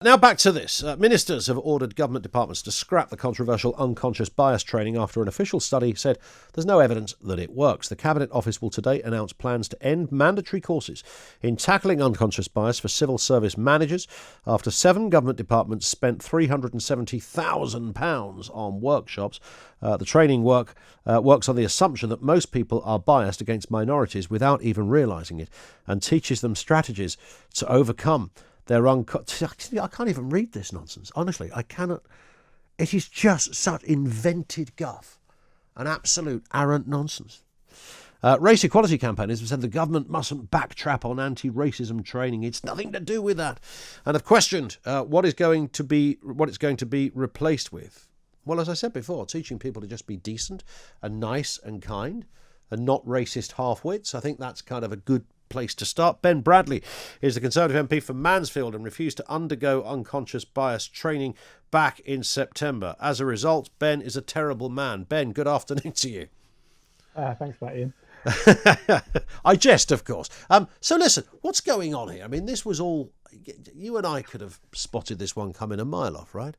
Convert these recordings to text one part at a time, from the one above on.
Now back to this. Ministers have ordered government departments to scrap the controversial unconscious bias training after an official study said there's no evidence that it works. The Cabinet Office will today announce plans to end mandatory courses in tackling unconscious bias for civil service managers after 7 government departments spent £370,000 on workshops. The training works on the assumption that most people are biased against minorities without even realising it, and teaches them strategies to overcome I can't even read this nonsense. Honestly, I cannot. It is just such invented guff and absolute arrant nonsense. Race equality campaigners have said the government mustn't backtrap on anti-racism training. It's nothing to do with that, and have questioned what it's going to be replaced with. Well, as I said before, teaching people to just be decent and nice and kind and not racist half-wits. I think that's kind of a good place to start. Ben Bradley is the Conservative MP for Mansfield and refused to undergo unconscious bias training back in September. As a result, Ben is a terrible man. Ben, good afternoon to you. Thanks for that, Ian. I jest, of course. So listen, what's going on here? I mean, this was all... You and I could have spotted this one coming a mile off, right?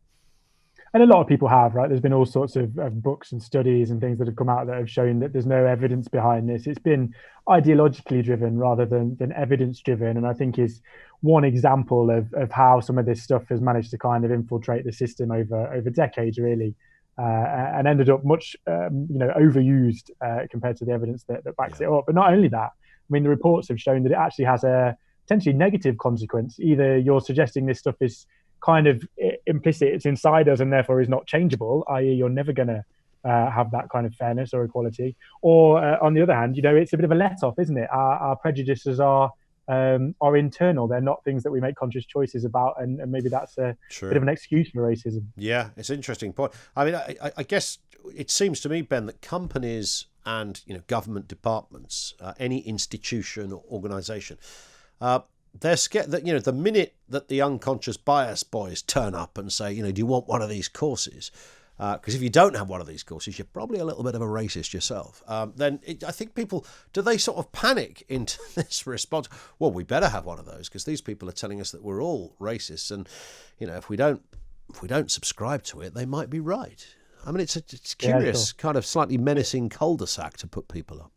And a lot of people have, right? There's been all sorts of books and studies and things that have come out that have shown that there's no evidence behind this. It's been ideologically driven rather than evidence driven. And I think is one example of how some of this stuff has managed to kind of infiltrate the system over decades, really, and ended up much, overused compared to the evidence that backs it up. But not only that, I mean, the reports have shown that it actually has a potentially negative consequence. Either you're suggesting this stuff is kind of implicit, it's inside us and therefore is not changeable, i.e. you're never going to have that kind of fairness or equality, or on the other hand, it's a bit of a let-off, isn't it? Our prejudices are internal. They're not things that we make conscious choices about, and maybe that's a bit of an excuse for racism. Yeah, it's an interesting point. I mean, I guess it seems to me, Ben, that companies and government departments, any institution or organisation, they're scared that the minute that the unconscious bias boys turn up and say, do you want one of these courses? Because if you don't have one of these courses, you're probably a little bit of a racist yourself. Then I think people, do they sort of panic into this response? Well, we better have one of those because these people are telling us that we're all racists, and if we don't subscribe to it, they might be right. I mean, it's curious, kind of slightly menacing cul-de-sac to put people up.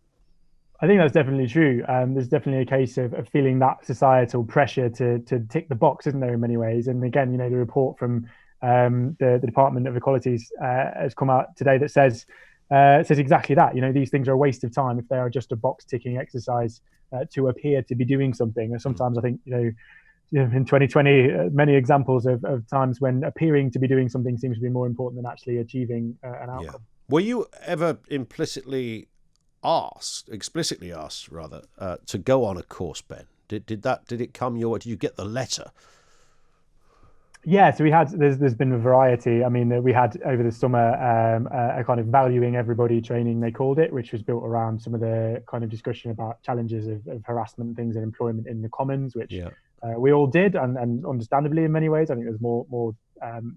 I think that's definitely true. There's definitely a case of feeling that societal pressure to tick the box, isn't there, in many ways? And again, the report from the Department of Equalities has come out today that says exactly that. These things are a waste of time if they are just a box ticking exercise to appear to be doing something. And sometimes I think, in 2020, many examples of times when appearing to be doing something seems to be more important than actually achieving an outcome. Yeah. Were you ever explicitly asked to go on a course, Ben? Did it come your way? Did you get the letter? Yeah, so there's been a variety. I mean, we had over the summer a kind of valuing everybody training, they called it, which was built around some of the kind of discussion about challenges of harassment and things in employment in the Commons, which we all did, and understandably in many ways. I think there's more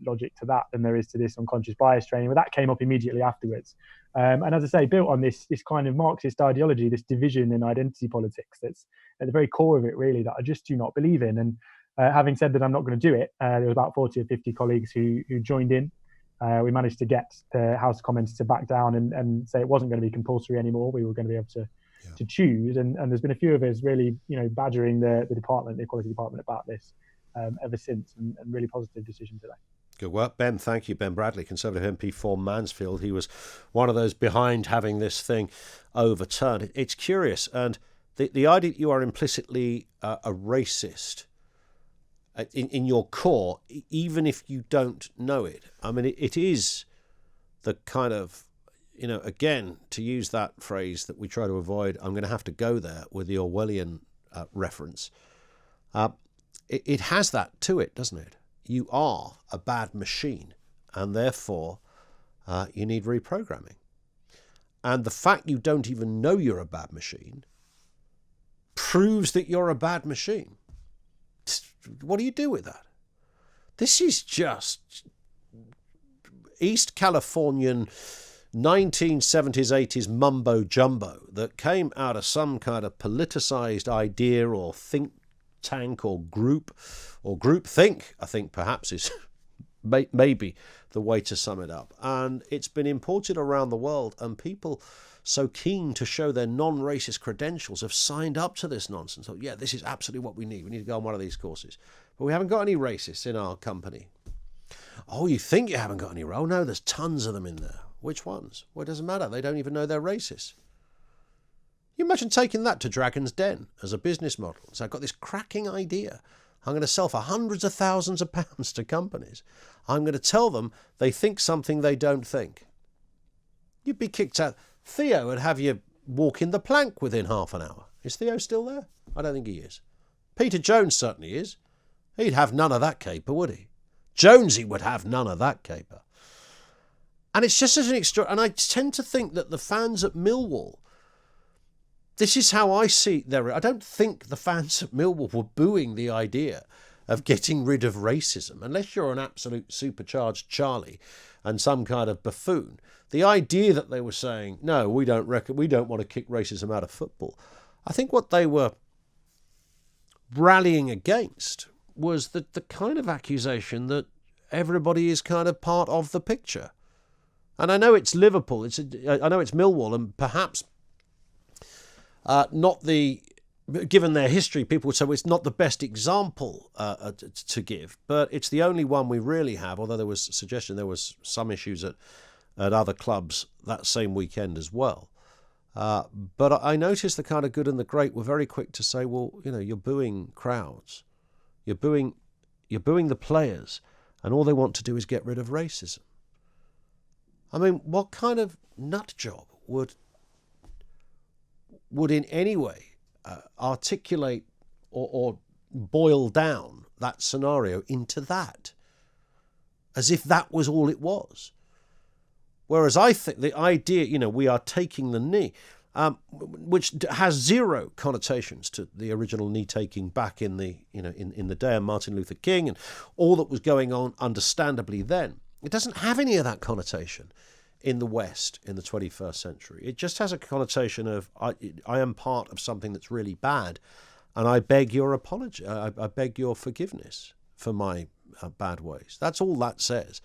logic to that than there is to this unconscious bias training. But that came up immediately afterwards. And as I say, built on this kind of Marxist ideology, this division in identity politics that's at the very core of it, really, that I just do not believe in. And having said that, I'm not going to do it. There was about 40 or 50 colleagues who joined in. We managed to get the House of Commons to back down and say it wasn't going to be compulsory anymore. We were going to be able to choose. And there's been a few of us really, badgering the department, the Equality Department, about this ever since, and really positive decision today. Good work, Ben. Thank you. Ben Bradley, Conservative MP for Mansfield. He was one of those behind having this thing overturned. It's curious. And the idea that you are implicitly a racist in your core, even if you don't know it. I mean, it is the kind of, again, to use that phrase that we try to avoid, I'm going to have to go there with the Orwellian reference. It has that to it, doesn't it? You are a bad machine, and therefore you need reprogramming. And the fact you don't even know you're a bad machine proves that you're a bad machine. What do you do with that? This is just East Californian 1970s, 80s mumbo jumbo that came out of some kind of politicized idea or think tank or groupthink, I think perhaps is maybe the way to sum it up. And it's been imported around the world, and people so keen to show their non-racist credentials have signed up to this nonsense. So, yeah, this is absolutely what we need. We need to go on one of these courses. But we haven't got any racists in our company. Oh, you think you haven't got any? Oh, no, there's tons of them in there. Which ones? Well, it doesn't matter. They don't even know they're racist. You imagine taking that to Dragon's Den as a business model. So I've got this cracking idea. I'm going to sell for hundreds of thousands of pounds to companies. I'm going to tell them they think something they don't think. You'd be kicked out. Theo would have you walking the plank within half an hour. Is Theo still there? I don't think he is. Peter Jones certainly is. He'd have none of that caper, would he? Jonesy would have none of that caper. And it's just as an extra. And I tend to think that the fans at Millwall, this is how I see their. I don't think the fans at Millwall were booing the idea of getting rid of racism, unless you're an absolute supercharged Charlie and some kind of buffoon. The idea that they were saying, no, we don't want to kick racism out of football. I think what they were rallying against was the kind of accusation that everybody is kind of part of the picture. And I know it's Liverpool, I know it's Millwall, and perhaps not the, given their history, people would say, well, it's not the best example to give, but it's the only one we really have, although there was suggestion there was some issues at other clubs that same weekend as well. But I noticed the kind of good and the great were very quick to say, well, you know, you're booing crowds, you're booing the players, and all they want to do is get rid of racism. I mean, what kind of nut job would in any way articulate or boil down that scenario into that, as if that was all it was? Whereas I think the idea, you know, we are taking the knee, which has zero connotations to the original knee taking back in the, you know, in the day of Martin Luther King and all that was going on, understandably then. It doesn't have any of that connotation in the West in the 21st century. It just has a connotation of I am part of something that's really bad, and I beg your apology. I beg your forgiveness for my bad ways. That's all that says.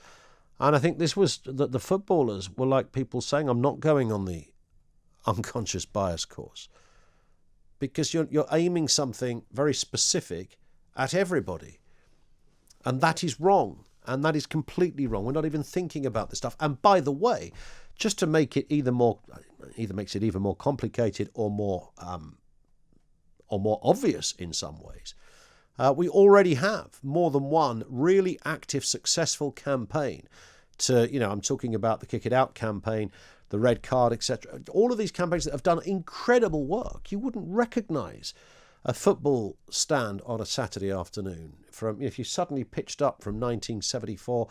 And I think this was that the footballers were like people saying, I'm not going on the unconscious bias course, because you're aiming something very specific at everybody. And that is wrong. And that is completely wrong. We're not even thinking about this stuff. And by the way, just to make it either makes it even more complicated or more obvious in some ways, we already have more than one really active, successful campaign to, you know, I'm talking about the Kick It Out campaign, the Red Card, etc. All of these campaigns that have done incredible work. You wouldn't recognise a football stand on a Saturday afternoon from, if you suddenly pitched up from 1974,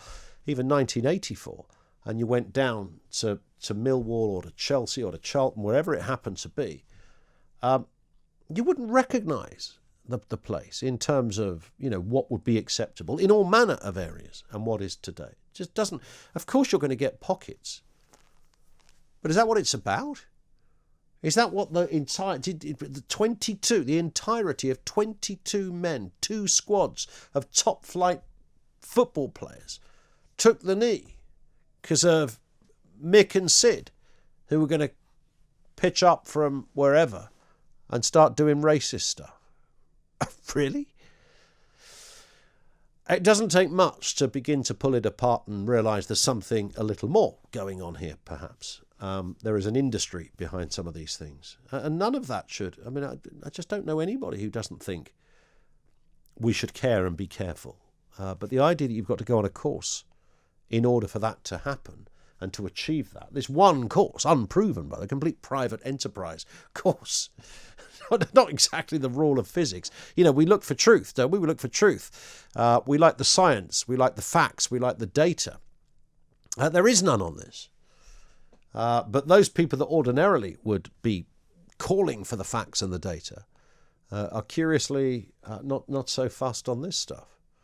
even 1984, and you went down to Millwall or to Chelsea or to Charlton, wherever it happened to be, you wouldn't recognise the place in terms of, you know, what would be acceptable in all manner of areas and what is today. It just doesn't. Of course, you're going to get pockets, but is that what it's about? Is that what the entirety of 22 men, 2 squads of top flight football players took the knee because of Mick and Sid, who were going to pitch up from wherever and start doing racist stuff? Really? It doesn't take much to begin to pull it apart and realise there's something a little more going on here, perhaps. There is an industry behind some of these things. And none of that should. I mean, I just don't know anybody who doesn't think we should care and be careful. But the idea that you've got to go on a course in order for that to happen and to achieve that, this one course, unproven by the complete private enterprise course, not exactly the rule of physics. You know, we look for truth, don't we? We look for truth. We like the science. We like the facts. We like the data. There is none on this. But those people that ordinarily would be calling for the facts and the data are curiously not so fussed on this stuff.